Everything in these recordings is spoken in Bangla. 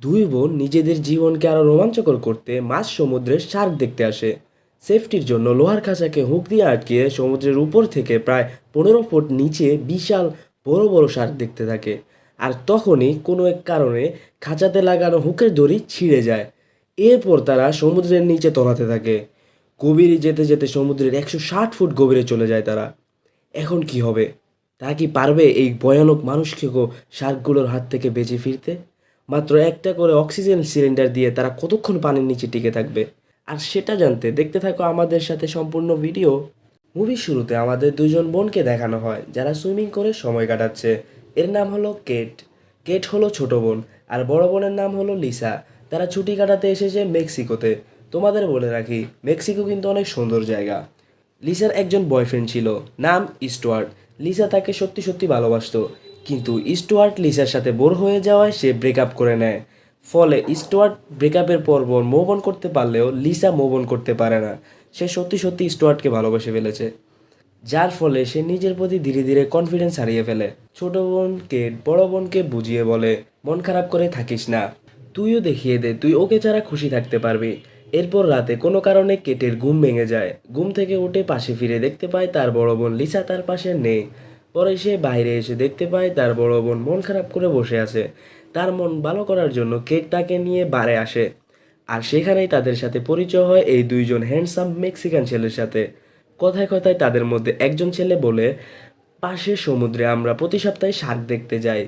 দুই বোন নিজেদের জীবনকে আরো রোমাঞ্চকর করতে মাঝ সমুদ্রের শার্ক দেখতে আসে। সেফটির জন্য লোহার খাঁচাকে হুক দিয়ে আটকিয়ে সমুদ্রের উপর থেকে প্রায় 15 ফুট নিচে বিশাল বড় বড় শার্ক দেখতে থাকে। আর তখনই কোনো এক কারণে খাঁচাতে লাগানো হুকের দড়ি ছিঁড়ে যায়। এরপর তারা সমুদ্রের নিচে তলাতে থাকে। গভীরে যেতে যেতে সমুদ্রের 160 ফুট গভীরে চলে যায় তারা। এখন কি হবে? তারা কি পারবে এই ভয়ানক মানুষকেও শার্কগুলোর হাত থেকে বেঁচে ফিরতে? মাত্র একটা করে অক্সিজেন সিলিন্ডার দিয়ে তারা কতক্ষণ পানির নিচে টিকে থাকবে? আর সেটা জানতে দেখতে থাকো আমাদের সাথে সম্পূর্ণ ভিডিও। মুভির শুরুতে আমাদের দুজন বোনকে দেখানো হয় যারা সুইমিং করে সময় কাটাচ্ছে। এর নাম হলো কেট। কেট হলো ছোট বোন, আর বড় বোনের নাম হলো লিসা। তারা ছুটি কাটাতে এসেছে মেক্সিকোতে। তোমাদের বলে রাখি, মেক্সিকো কিন্তু অনেক সুন্দর জায়গা। লিসার একজন বয়ফ্রেন্ড ছিল, নাম স্টুয়ার্ট। লিসা তাকে সত্যি সত্যি ভালোবাসতো, কিন্তু স্টুয়ার্ট লিসার সাথে বোর হয়ে যাওয়ায় সে ব্রেকআপ করে নেয়। ফলে স্টুয়ার্ট ব্রেকআপের পর মুভ অন করতে পারলেও লিসা মুভ অন করতে পারে না। সে সত্যি সত্যি স্টুয়ার্টকে ভালোবেসে ফেলেছে, যার ফলে সে নিজের প্রতি ধীরে ধীরে কনফিডেন্স হারিয়ে ফেলে। ছোট বোনকে বড় বোনকে বুঝিয়ে বলে, মন খারাপ করে থাকিস না, তুইও দেখিয়ে দে তুই ওকে ছাড়া খুশি থাকতে পারবি। এরপর রাতে কোনো কারণে কেটের ঘুম ভেঙে যায়। ঘুম থেকে উঠে পাশে ফিরে দেখতে পায় তার বড় বোন লিসা তার পাশে নেই। পরে সে বাইরে এসে দেখতে পায় তার বড় বোন মন খারাপ করে বসে আছে। তার মন ভালো করার জন্য কেট তাকে নিয়ে বারে আসে। আর সেখানেই তাদের সাথে পরিচয় হয় এই দুইজন হ্যান্ডসাম মেক্সিকান ছেলের সাথে। কথায় কথায় তাদের মধ্যে একজন ছেলে বলে, পাশের সমুদ্রে আমরা প্রতি সপ্তাহে শার্ক দেখতে যাই।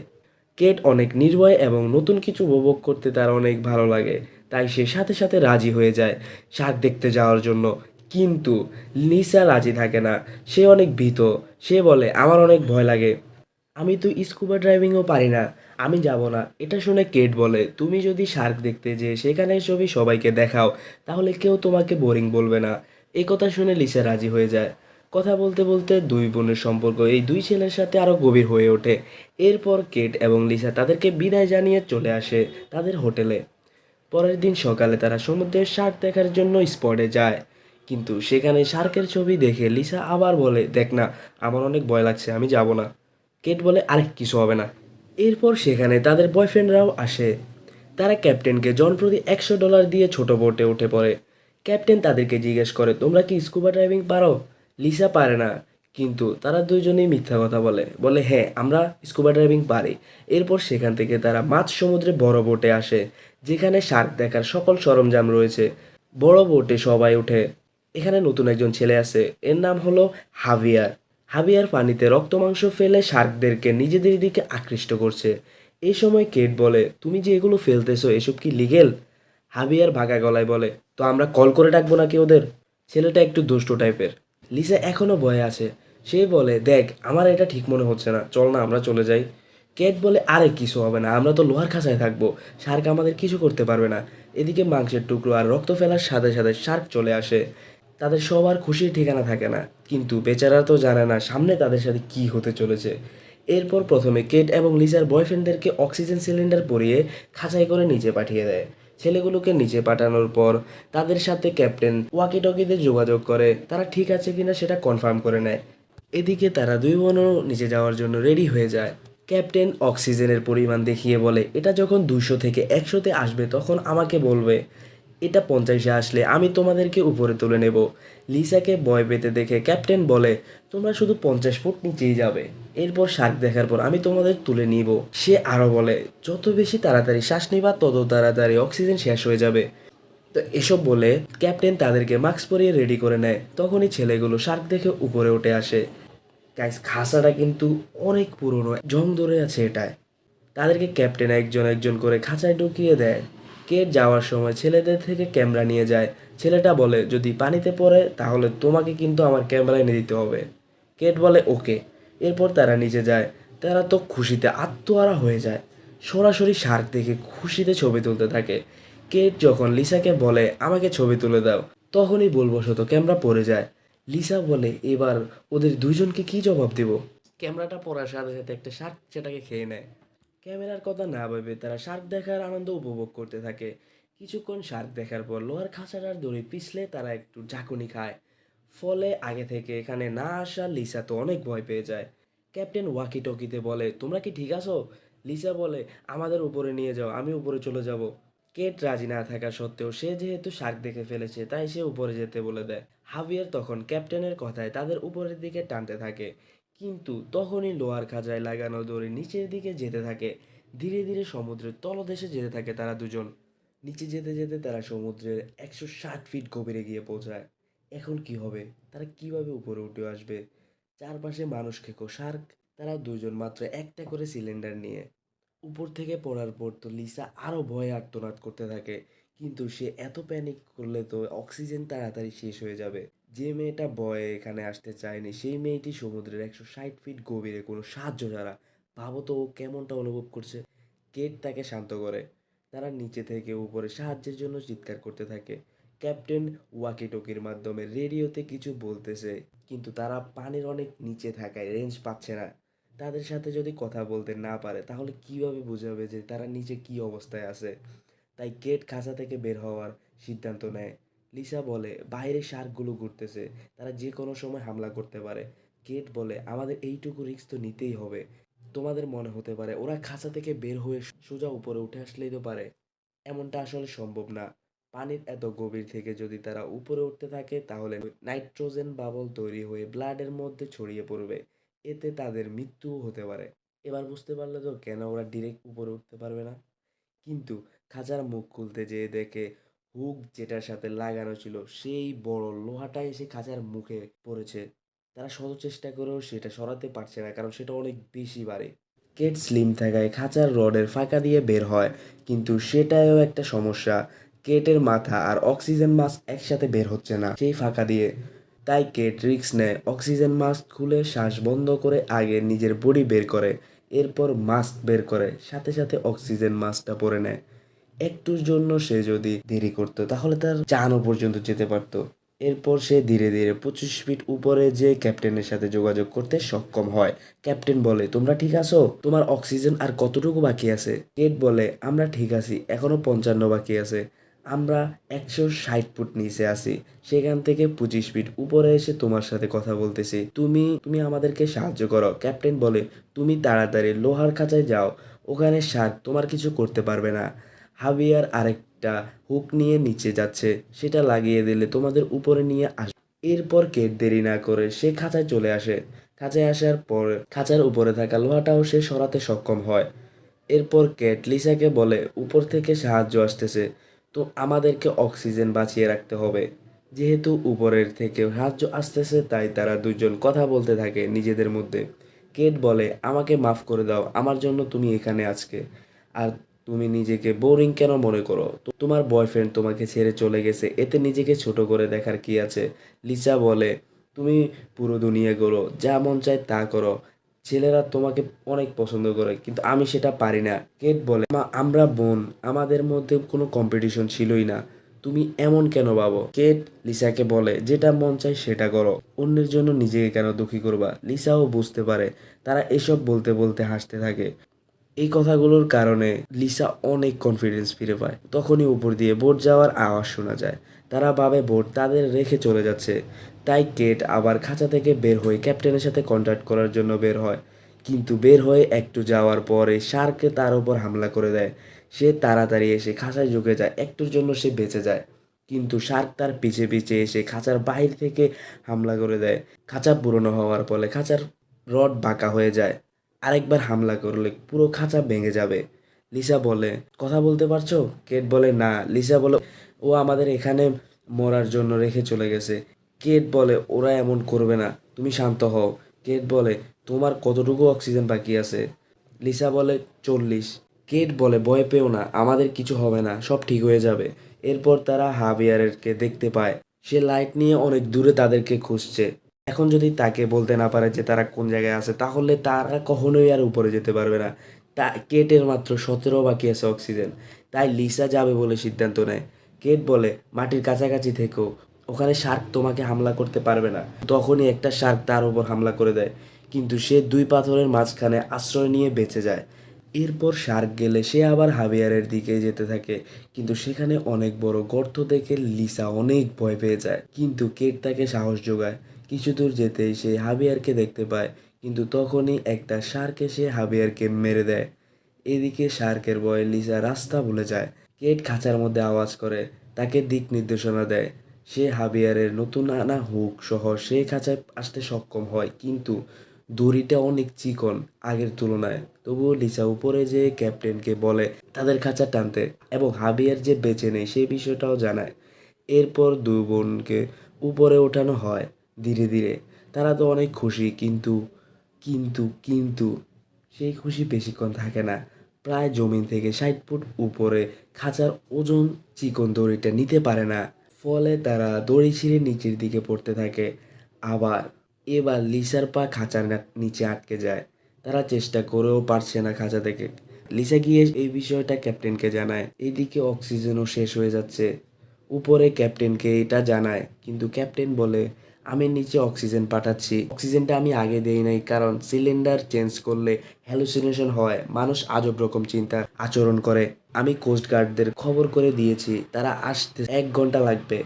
কেট অনেক নির্ভয় এবং নতুন কিছু উপভোগ করতে তার অনেক ভালো লাগে, তাই সে সাথে সাথে রাজি হয়ে যায় শার্ক দেখতে যাওয়ার জন্য। কিন্তু লিসা রাজি থাকে না। সে অনেক ভীত। সে বলে, আমার অনেক ভয় লাগে, আমি তো স্কুবা ড্রাইভিংও পারি না, আমি যাব না। এটা শুনে কেট বলে, তুমি যদি শার্ক দেখতে যে সেখানে ছবি সবাইকে দেখাও, তাহলে কেউ তোমাকে বোরিং বলবে না। এই কথা শুনে লিসা রাজি হয়ে যায়। কথা বলতে বলতে দুই বোনের সম্পর্ক এই দুই ছেলের সাথে আরো গভীর হয়ে ওঠে। এরপর কেট এবং লিসা তাদেরকে বিদায় জানিয়ে চলে আসে তাদের হোটেলে। পরের দিন সকালে তারা সমুদ্রের শার্ক দেখার জন্য স্পটে যায়। কিন্তু সেখানে শার্কের ছবি দেখে লিসা আবার বলে, দেখ না, আমার অনেক ভয় লাগছে, আমি যাব না। কেট বলে, আরেক কিছু হবে না। এরপর সেখানে তাদের বয়ফ্রেন্ডরাও আসে। তারা ক্যাপ্টেনকে জনপ্রতি $100 দিয়ে ছোট বোটে উঠে পড়ে। ক্যাপ্টেন তাদেরকে জিজ্ঞেস করে, তোমরা কি স্কুবা ড্রাইভিং পারো? লিসা পারে না, কিন্তু তারা দুইজনেই মিথ্যা কথা বলে, বলে হ্যাঁ আমরা স্কুবা ড্রাইভিং পারি। এরপর সেখান থেকে তারা মাঝ সমুদ্রে বড় বোটে আসে, যেখানে শার্ক দেখার সকল সরঞ্জাম রয়েছে। বড় বোটে সবাই ওঠে। এখানে নতুন একজন ছেলে আছে, এর নাম হলো হাভিয়ার। হাভিয়ার পানিতে রক্ত মাংস ফেলে শার্কদেরকে নিজেদের দিকে আকৃষ্ট করছে। এই সময় কেট বলে, তুমি যে এগুলো ফেলতেছো এসব কি লিগেল? হাভিয়ার ভাগা গলায় বলে, তো আমরা কল করে ডাকবো নাকি ওদের? ছেলেটা একটু দুষ্ট টাইপের। লিসা এখনো ভয়ে আছে। সে বলে, দেখ আমার এটা ঠিক মনে হচ্ছে না, চল না আমরা চলে যাই। কেট বলে, আরে কিছু হবে না, আমরা তো লোহার খাঁচায় থাকবো, শার্ক আমাদের কিছু করতে পারবে না। এদিকে মাংসের টুকরো আর রক্ত ফেলার সাথে সাথে শার্ক চলে আসে। তাদের সবার খুশির ঠিকানা থাকে না, কিন্তু বেচারা তো জানে না সামনে তাদের সাথে কি হতে চলেছে। এরপর প্রথমে কেট এবং লিসার বয়ফ্রেন্ডদেরকে অক্সিজেন সিলিন্ডার পরিয়ে খাঁচাই করে নিচে পাঠিয়ে দেয়। ছেলেগুলোকে নিচে পাঠানোর পর তাদের সাথে ক্যাপ্টেন ওয়াকি টকিতে যোগাযোগ করে তারা ঠিক আছে কিনা সেটা কনফার্ম করে নেয়। এদিকে তারা দুই বোনও নিচে যাওয়ার জন্য রেডি হয়ে যায়। ক্যাপ্টেন অক্সিজেনের পরিমাণ দেখিয়ে বলে, এটা যখন 200 থেকে 100-তে আসবে তখন আমাকে বলবে, এটা 50-এ আসলে আমি তোমাদেরকে উপরে তুলে নেব। লিসাকে ভয় পেতে দেখে ক্যাপ্টেন বলে, তোমরা শুধু 50 ফুট নিচেই যাবে, এরপর শার্ক দেখার পর আমি তোমাদের তুলে নিব। সে আরও বলে, যত বেশি তাড়াতাড়ি শ্বাস নিবা তত তাড়াতাড়ি অক্সিজেন শেষ হয়ে যাবে। তো এসব বলে ক্যাপ্টেন তাদেরকে মাস্ক পরিয়ে রেডি করে নেয়। তখনই ছেলেগুলো শার্ক দেখে উপরে উঠে আসে। গাইস, খাঁচাটা কিন্তু অনেক পুরনো, জং ধরে আছে এটায়। তাদেরকে ক্যাপ্টেন একজন একজন করে খাঁচায় ঢুকিয়ে দেয়। কেট যাওয়ার সময় ছেলেদের থেকে ক্যামেরা নিয়ে যায়। ছেলেটা বলে, যদি পানিতে পড়ে তাহলে তোমাকে কিন্তু আমার ক্যামেরা এনে দিতে হবে। কেট বলে ওকে। এরপর তারা নিচে যায়। তারা তো খুশিতে আত্মহারা হয়ে যায়। সরাসরি শার্ক দেখে খুশিতে ছবি তুলতে থাকে। কেট যখন লিসাকে বলে আমাকে ছবি তুলে দাও, তখনই ভুলবশত ক্যামেরা পড়ে যায়। লিসা বলে, এবার ওদের দুইজনকে কি জবাব দেব? ক্যামেরাটা পড়ার সাথে সাথে একটা শার্ক সেটাকে খেয়ে নেয়। ক্যামেরার কথা না ভেবে তারা শার্ক দেখার আনন্দ উপভোগ করতে থাকে। কিছুক্ষণ শার্ক দেখার পর লোহার খাঁচাটার দড়ি পিছলে তারা একটু ঝাঁকুনি খায়। ফলে আগে থেকে এখানে না আসা লিসা তো অনেক ভয় পেয়ে যায়। ক্যাপ্টেন ওয়াকি টকিতে বলে, তোমরা কি ঠিক আছো? লিসা বলে, আমাদের উপরে নিয়ে যাও, আমি উপরে চলে যাব। কেট রাজি না থাকা সত্ত্বেও সে যেহেতু শার্ক দেখে ফেলেছে তাই সে উপরে যেতে বলে দেয়। হাভিয়ার তখন ক্যাপ্টেনের কথায় তাদের উপরের দিকে টানতে থাকে, কিন্তু তখনই লোহার খাঁচায় লাগানো দড়ি নিচের দিকে যেতে থাকে। ধীরে ধীরে সমুদ্রের তলদেশে যেতে থাকে তারা দুজন। নিচে যেতে যেতে তারা সমুদ্রের 160 ফিট গভীরে গিয়ে পৌঁছায়। এখন কি হবে? তারা কিভাবে উপরে উঠে আসবে? চারপাশে মানুষ খেকো শার্ক। তারা দুজন মাত্র একটা করে সিলিন্ডার নিয়ে উপর থেকে পড়ার পর তো লিসা আরো ভয়ে আর্তনাদ করতে থাকে, কিন্তু সে এত প্যানিক করলে তো অক্সিজেন তাড়াতাড়ি শেষ হয়ে যাবে। যে মেয়েটা ভয়ে এখানে আসতে চায়নি সেই মেয়েটি সমুদ্রের 160 ফিট গভীরে কোনো সাহায্য ছাড়া, ভাবো তো ও কেমনটা অনুভব করছে। কেট তাকে শান্ত করে। তারা নিচে থেকে উপরে সাহায্যের জন্য চিৎকার করতে থাকে। ক্যাপ্টেন ওয়াকিটকির মাধ্যমে রেডিওতে কিছু বলতেছে, কিন্তু তারা পানির অনেক নিচে থাকায় রেঞ্জ পাচ্ছে না। তাদের সাথে যদি কথা বলতে না পারে তাহলে কিভাবে বোঝাবে যে তারা নিচে কি অবস্থায় আছে। তাই কেট খাঁচা থেকে বের হওয়ার সিদ্ধান্ত নেয়। লিসা বলে, বাইরে শার্কগুলো ঘুরতেছে, তারা যে কোনো সময় হামলা করতে পারে। কেট বলে, আমাদের এইটুকু রিস্ক তো নিতেই হবে। তোমাদের মনে হতে পারে ওরা খাঁচা থেকে বের হয়ে সোজা উপরে উঠে আসলেই তো পারে, এমনটা আসলে সম্ভব না। পানির এত গভীর থেকে যদি তারা উপরে উঠতে থাকে তাহলে নাইট্রোজেন বাবল তৈরি হয়ে ব্লাডের মধ্যে ছড়িয়ে পড়বে, এতে তাদের মৃত্যুও হতে পারে। এবার বুঝতে পারলে তো কেন ওরা ডিরেক্ট উপরে উঠতে পারবে না। কিন্তু খাঁচার মুখ খুলতে যেয়ে দেখে হুক যেটার সাথে লাগানো ছিল সেই বড় লোহাটা এসে খাঁচার মুখে পড়েছে। তারা শত চেষ্টা করেও সেটা সরাতে পারছে না, কারণ সেটা অনেক বেশি বাড়ে। কেট স্লিম থাকায় খাঁচার রডের ফাঁকা দিয়ে বের হয়, কিন্তু সেটাও একটা সমস্যা। কেটের মাথা আর অক্সিজেন মাস্ক একসাথে বের হচ্ছে না সেই ফাঁকা দিয়ে। তাই কেট রিস্ক নেয়, অক্সিজেন মাস্ক খুলে শ্বাস বন্ধ করে আগে নিজের বডি বের করে, এরপর মাস্ক বের করে সাথে সাথে অক্সিজেন মাস্কটা পরে নেয়। একটুর জন্য সে যদি দেরি করতো তাহলে তার জানও পর্যন্ত যেতে পারতো। এরপর সে ধীরে ধীরে 25 ফিট উপরে যে ক্যাপ্টেনের সাথে যোগাযোগ করতে সক্ষম হয়। ক্যাপ্টেন বলে, তোমরা ঠিক আছো? তোমার অক্সিজেন আর কতটুকু বাকি আছে? কেট বলে, আমরা ঠিক আছি, এখনো 55 বাকি আছে। আমরা 160 ফুট নিচে আছি, সেখান থেকে 25 ফিট উপরে এসে তোমার সাথে কথা বলতেছি। তুমি তুমি আমাদেরকে সাহায্য করো। ক্যাপ্টেন বলে, তুমি তাড়াতাড়ি লোহার খাঁচায় যাও, ওখানে শার্ক তোমার কিছু করতে পারবে না। হাভিয়ার আরেকটা হুক নিয়ে নিচে যাচ্ছে, সেটা লাগিয়ে দিলে তোমাদের উপরে নিয়ে আস। এরপর কেট দেরি না করে সে খাঁচায় চলে আসে। খাঁচায় আসার পর খাঁচার উপরে থাকা লোহাটাও সে সরাতে সক্ষম হয়। এরপর কেট লিসাকে বলে, উপর থেকে সাহায্য আসতেছে, তো আমাদেরকে অক্সিজেন বাঁচিয়ে রাখতে হবে। যেহেতু উপরের থেকে সাহায্য আসতেছে তাই তারা দুজন কথা বলতে থাকে নিজেদের মধ্যে। কেট বলে, আমাকে মাফ করে দাও, আমার জন্য তুমি এখানে আজকে। আর তুমি নিজেকে বোরিং কেন মনে করো? তোমার বয়ফ্রেন্ড তোমাকে ছেড়ে চলে গেছে, এতে নিজেকে ছোট করে দেখার কি আছে? লিসা বলে, তুমি পুরো দুনিয়া করো, যা মন চায় তা করো, ছেলেরা তোমাকে অনেক পছন্দ করে, কিন্তু আমি সেটা পারি না। কেট বলে, আমরা বোন, আমাদের মধ্যে কোনো কম্পিটিশন ছিলই না, তুমি এমন কেন ভাবো? কেট লিসাকে বলে, যেটা মন চায় সেটা করো, অন্যের জন্য নিজেকে কেন দুঃখী করবা? লিসাও বুঝতে পারে। তারা এসব বলতে বলতে হাসতে থাকে। এই কথাগুলোর কারণে লিসা অনেক কনফিডেন্স ফিরে পায়। তখনই উপর দিয়ে বোট যাওয়ার আওয়াজ শোনা যায়। তারা ভাবে বোট তাদের রেখে চলে যাচ্ছে। তাই কেট আবার খাঁচা থেকে বের হয়ে ক্যাপ্টেনের সাথে কন্ট্যাক্ট করার জন্য বের হয়। কিন্তু বের হয়ে একটু যাওয়ার পরে শার্কে তার উপর হামলা করে দেয়। সে তাড়াতাড়ি এসে খাঁচায় ঢুকে যায়, একটুর জন্য সে বেঁচে যায়। কিন্তু শার্ক তার পিছে পিছে এসে খাঁচার বাইরে থেকে হামলা করে দেয়। খাঁচা পুরনো হওয়ার ফলে খাঁচার রড বাঁকা হয়ে যায়। আরেকবার হামলা করলে পুরো খাঁচা ভেঙে যাবে। লিসা বলে, কথা বলতে পারছো? কেট বলে, না। লিসা বলে, ও আমাদের এখানে মরার জন্য রেখে চলে গেছে। কেট বলে, ওরা এমন করবে না, তুমি শান্ত হও। কেট বলে, তোমার কতটুকু অক্সিজেন বাকি আছে? লিসা বলে, 40। কেট বলে, ভয় পেও না, আমাদের কিছু হবে না, সব ঠিক হয়ে যাবে। এরপর তারা হাভিয়ারকে দেখতে পায়। সে লাইট নিয়ে অনেক দূরে তাদেরকে খুঁজছে। এখন যদি তাকে বলতে না পারে যে তারা কোন জায়গায় আছে তাহলে তারা কখনোই আর উপরে যেতে পারবে না। তা কেটের মাত্র 17 বাকি আছে অক্সিজেন। তাই লিসা যাবে বলে সিদ্ধান্ত নেয়। কেট বলে, মাটির কাছাকাছি থেকো, ওখানে শার্ক তোমাকে হামলা করতে পারবে না। তখনই একটা শার্ক তার উপর হামলা করে দেয়, কিন্তু সে দুই পাথরের মাঝখানে আশ্রয় নিয়ে বেঁচে যায়। এরপর শার্ক গেলে সে আবার হাভিয়ারের দিকে যেতে থাকে, কিন্তু সেখানে অনেক বড় গর্ত দেখে লিসা অনেক ভয় পেয়ে যায়। কিন্তু কেট তাকে সাহস যোগায়। কিছু দূর যেতেই সে হাভিয়ারকে দেখতে পায়, কিন্তু তখনই একটা শার্ক এসে হাভিয়ারকে মেরে দেয়। এদিকে শার্কের ভয়ে লিসা রাস্তা ভুলে যায়। কেট খাঁচার মধ্যে আওয়াজ করে, তাকে দিক নির্দেশনা দেয়। সে হাবিয়ারের নতুন আনা হুক সহ সে খাঁচায় আসতে সক্ষম হয়, কিন্তু দড়িটা অনেক চিকন আগের তুলনায়। তবুও লিসা উপরে যেয়ে ক্যাপ্টেনকে বলে তাদের খাঁচা টানতে, এবং হাবিয়ার যে বেঁচে নেই সেই বিষয়টাও জানায়। এরপর দুই বোনকে উপরে ওঠানো হয় ধীরে ধীরে। তারা তো অনেক খুশি, কিন্তু সেই খুশি বেশিক্ষণ থাকে না। প্রায় জমিন থেকে 60 ফুট উপরে খাঁচার ওজন চিকন দড়িটা নিতে পারে না। ফলে তারা দড়ি ছিঁড়ে নিচের দিকে পড়তে থাকে। আবার এবার লিসার পা খাঁচার নিচে আটকে যায়। তারা চেষ্টা করেও পারছে না খাঁচা থেকে। লিসা গিয়ে এই বিষয়টা ক্যাপ্টেনকে জানায়। এইদিকে অক্সিজেনও শেষ হয়ে যাচ্ছে। উপরে ক্যাপ্টেনকে এটা জানায়, কিন্তু ক্যাপ্টেন বলে আমি নিচে অক্সিজেন পাঠাচ্ছি। অক্সিজেনটা আমি আগে দেই নাই, কারণ সিলিন্ডার চেঞ্জ করলে হ্যালুসিনেশন হয়, মানুষ আজব রকম চিন্তা আচরণ করে। আমি কোস্টগার্ডদের খবর করে দিয়েছি, তারা আসতে 1 ঘন্টা লাগবে।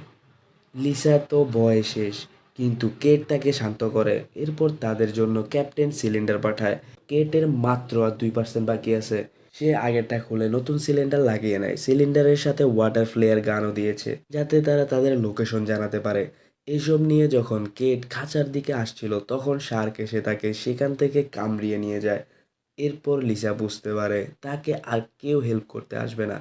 লিসা তো ভয়ে শেষ, কিন্তু কেট তাকে শান্ত করে। এরপর তাদের জন্য ক্যাপ্টেন সিলিন্ডার পাঠায়। কেটের মাত্র আর 2% বাকি আছে। সে আগেরটা খুলে নতুন সিলিন্ডার লাগিয়ে নেয়। সিলিন্ডারের সাথে ওয়াটার ফ্লেয়ার গানও দিয়েছে, যাতে তারা তাদের লোকেশন জানাতে পারে। এইসব নিয়ে যখন কেট খাঁচার দিকে আসছিল, তখন শার্ক এসে তাকে সেখান থেকে কামড়িয়ে নিয়ে যায়। এরপর লিসা বুঝতে পারে তাকে আর কেউ হেল্প করতে আসবে না।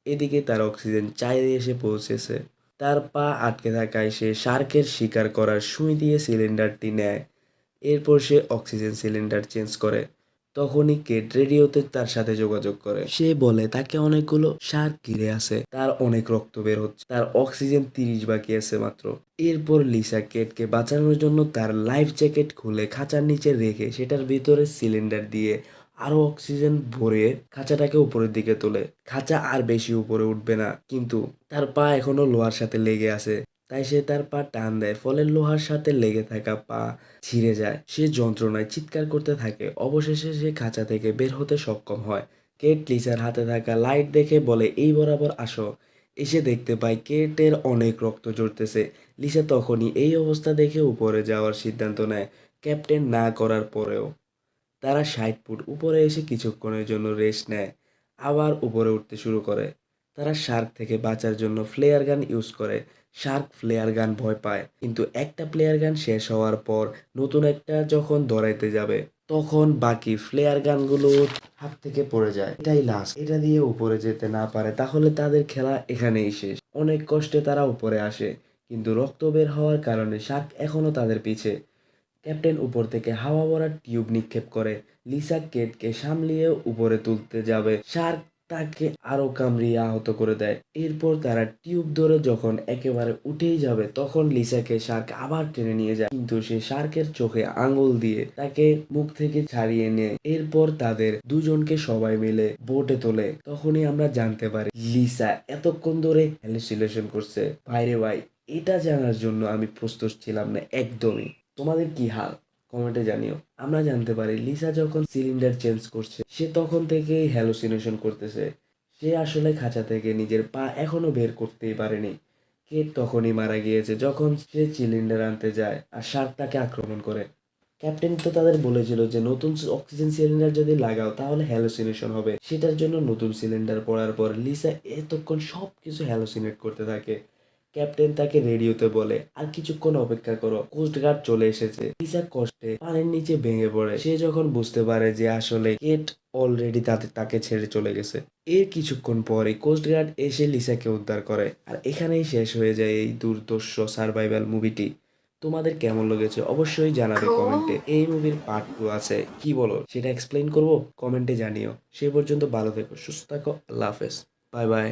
এদিকে তার অক্সিজেন চাইলে এসে পৌঁছেছে। তার পা আটকে থাকায় সে শার্কের শিকার করার সুই দিয়ে সিলিন্ডারটি নেয়। এরপর সে অক্সিজেন সিলিন্ডার চেঞ্জ করে। তখনই কেট রেডিওতে তার সাথে যোগাযোগ করে। সে বলে তাকে অনেকগুলো শার্ক ঘিরে আছে, তার অনেক রক্ত বের হচ্ছে, তার অক্সিজেন 30 বাকি আছে মাত্র। এরপর লিসা কেটকে বাঁচানোর জন্য তার লাইফ জ্যাকেট খুলে খাঁচার নিচে রেখে সেটার ভিতরে সিলিন্ডার দিয়ে আরো অক্সিজেন ভরে খাঁচাটাকে উপরের দিকে তোলে। খাঁচা আর বেশি উপরে উঠবে না, কিন্তু তার পা এখনো লোহার সাথে লেগে আছে। তাই সে তার পা টান দেয়, ফলে লোহার সাথে লেগে থাকা পা ছিঁড়ে যায়। সে যন্ত্রণায় চিৎকার করতে থাকে। অবশেষে সে খাঁচা থেকে বের হতে সক্ষম হয়। কেট লিসার হাতে থাকা লাইট দেখে বলে এই বরাবর আসো। এসে দেখতে পায় কেটের অনেক রক্ত ঝরতেছে। লিসা তখনই এই অবস্থা দেখে উপরে যাওয়ার সিদ্ধান্ত নেয়, ক্যাপ্টেন না করার পরেও। তারা 60 ফুট উপরে এসে কিছুক্ষণের জন্য রেস্ট নেয়, আবার উপরে উঠতে শুরু করে। তারা শার্ক থেকে বাঁচার জন্য ফ্লেয়ার গান ইউজ করে। শার্ক ফ্লেয়ার গান ভয় পায়, কিন্তু একটা ফ্লেয়ার গান শেষ হওয়ার পর নতুন একটা যখন দৌড়াইতে যাবে, তখন বাকি ফ্লেয়ার গানগুলো হাত থেকে পড়ে যায়। এটাই লাস্ট, এটা দিয়ে উপরে যেতে না পারে তাহলে তাদের খেলা এখানেই শেষ। অনেক কষ্টে তারা উপরে আসে, কিন্তু রক্ত বের হওয়ার কারণে শার্ক এখনো তাদের পিছে। ক্যাপ্টেন উপর থেকে হাওয়া ভরা টিউব নিক্ষেপ করে। লিসা কেটকে সামলিয়ে উপরে তুলতে যাবে, শার্ক তাকে আরো কামড়িয়ে আহত করে দেয়। এরপর তারা টিউব ধরে যখন একেবারে উঠেই যাবে, তখন লিসাকে শার্ক আবার টেনে নিয়ে যায়, কিন্তু সে শার্কের চোখে আঙুল দিয়ে তাকে মুখ থেকে ছাড়িয়ে নেয়। এরপর তাদের দুজনকে সবাই মিলে বোটে তোলে। তখনই আমরা জানতে পারি লিসা এতক্ষণ ধরে হ্যালুসিনেশন করছে। ভাইরে ভাই, এটা জানার জন্য আমি প্রস্তুত ছিলাম না একদমই। তোমাদের কি হাল কমেন্টে জানিও। আমরা জানতে পারি লিসা যখন সিলিন্ডার চেঞ্জ করছে, সে তখন থেকেই হ্যালুসিনেশন করতেছে। সে আসলে খাঁচা থেকে নিজের পা এখনো বের করতেই পারেনি। কেট তখনই মারা গিয়েছে যখন সে সিলিন্ডার আনতে যায় আর শার্ক তাকে আক্রমণ করে। ক্যাপ্টেন তো তাদের বলেছিল যে নতুন অক্সিজেন সিলিন্ডার যদি লাগাও তাহলে হ্যালুসিনেশন হবে। সেটার জন্য নতুন সিলিন্ডার পড়ার পর লিসা এতক্ষণ সবকিছু হ্যালুসিনেট করতে থাকে। ক্যাপ্টেন তাকে রেডিওতে বলে আর কিছুক্ষণ অপেক্ষা করো, কোস্ট গার্ড চলে এসেছে। লিসা কষ্টে পানির নিচে ভেঙে পড়ে। সে যখন বুঝতে পারে যে আসলে কেট অলরেডি তাকে ছেড়ে চলে গেছে। এর কিছুক্ষণ পরে কোস্ট গার্ড এসে লিসাকে উদ্ধার করে। আর এখানেই শেষ হয়ে যায় এই দুর্ধর্ষ সার্ভাইভাল মুভিটি। তোমাদের কেমন লেগেছে অবশ্যই জানাবে কমেন্টে। এই মুভির পার্ট 2 আছে, কি বলো সেটা এক্সপ্লেইন করব, কমেন্টে জানিও। সে পর্যন্ত ভালো থেকো, সুস্থ থাকো, আল্লাহ হাফেজ, বাই বাই।